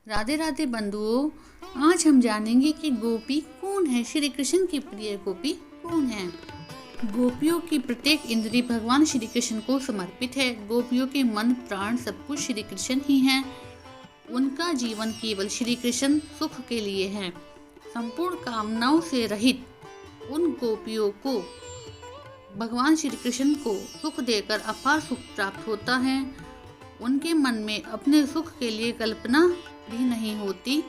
राधे राधे बंधुओं, आज हम जानेंगे कि गोपी कौन है। श्री कृष्ण की प्रिय गोपी कौन है। गोपियों की प्रत्येक इंद्रिय भगवान श्री कृष्ण को समर्पित है। गोपियों के मन प्राण सब कुछ श्री कृष्ण ही हैं। उनका जीवन केवल श्री कृष्ण सुख के लिए है। संपूर्ण कामनाओं से रहित उन गोपियों को भगवान श्री कृष्ण को सुख देकर अपार सुख प्राप्त होता है। उनके मन में अपने सुख के लिए कल्पना भी नहीं होती।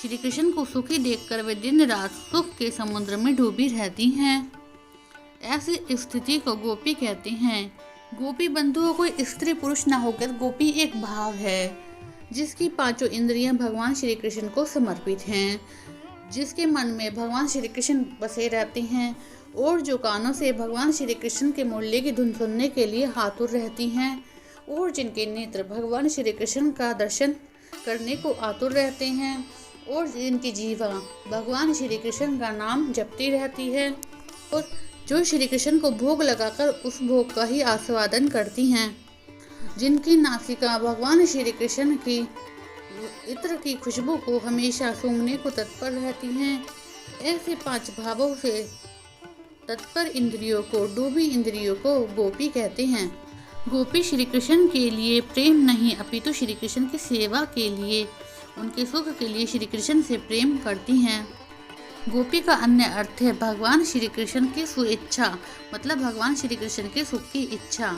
श्री कृष्ण को सुखी देखकर वे दिन रात सुख के समुद्र में डूबी रहती हैं। ऐसी स्थिति को गोपी कहते हैं। गोपी बंधुओं को स्त्री पुरुष न होकर गोपी एक भाव है, जिसकी पांचों इंद्रियां भगवान श्री कृष्ण को समर्पित हैं, जिसके मन में भगवान श्री कृष्ण बसे रहते हैं और जो कानों से भगवान श्री कृष्ण के मुरली की धुन सुनने के लिए आतुर रहती हैं और जिनके नेत्र भगवान श्री कृष्ण का दर्शन करने को आतुर रहते हैं और जिनकी जीवा भगवान श्री कृष्ण का नाम जपती रहती है और जो श्री कृष्ण को भोग लगाकर उस भोग का ही आस्वादन करती हैं, जिनकी नासिका भगवान श्री कृष्ण की इत्र की खुशबू को हमेशा सूंघने को तत्पर रहती हैं। ऐसे पांच भावों से तत्पर इंद्रियों को, डूबी इंद्रियों को गोपी कहते हैं। गोपी श्री कृष्ण के लिए प्रेम नहीं अपितु श्री कृष्ण की सेवा के लिए, उनके सुख के लिए श्री कृष्ण से प्रेम करती हैं। गोपी का अन्य अर्थ है भगवान श्री कृष्ण की सुइच्छा, मतलब भगवान श्री कृष्ण के सुख की इच्छा।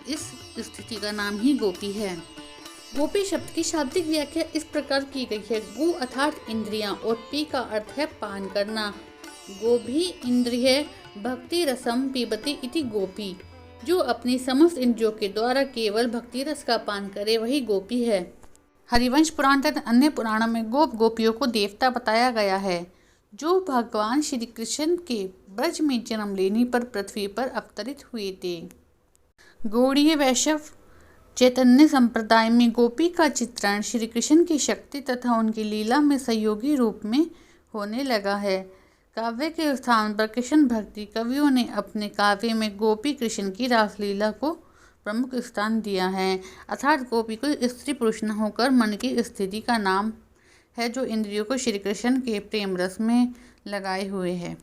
इस स्थिति का नाम ही गोपी है। गोपी शब्द की शाब्दिक व्याख्या इस प्रकार की गई है। गो अर्थात इंद्रियां और पी का अर्थ है पान करना। गोभी इंद्रिय भक्ति रसम पीबती इति गोपी। जो अपनी समस्त इंद्रियों के द्वारा केवल भक्ति रस का पान करे वही गोपी है। हरिवंश पुराण तथा अन्य पुराणों में गोपियों को देवता बताया गया है, जो भगवान श्री कृष्ण के ब्रज में जन्म लेने पर पृथ्वी पर अवतरित हुए थे। गौड़ीय वैष्णव चैतन्य संप्रदाय में गोपी का चित्रण श्री कृष्ण की शक्ति तथा उनकी लीला में सहयोगी रूप में होने लगा है। काव्य के स्थान पर कृष्ण भक्ति कवियों ने अपने काव्य में गोपी कृष्ण की रासलीला को प्रमुख स्थान दिया है। अर्थात गोपी को स्त्री पुरुष न होकर मन की स्थिति का नाम है, जो इंद्रियों को श्री कृष्ण के प्रेम रस में लगाए हुए है।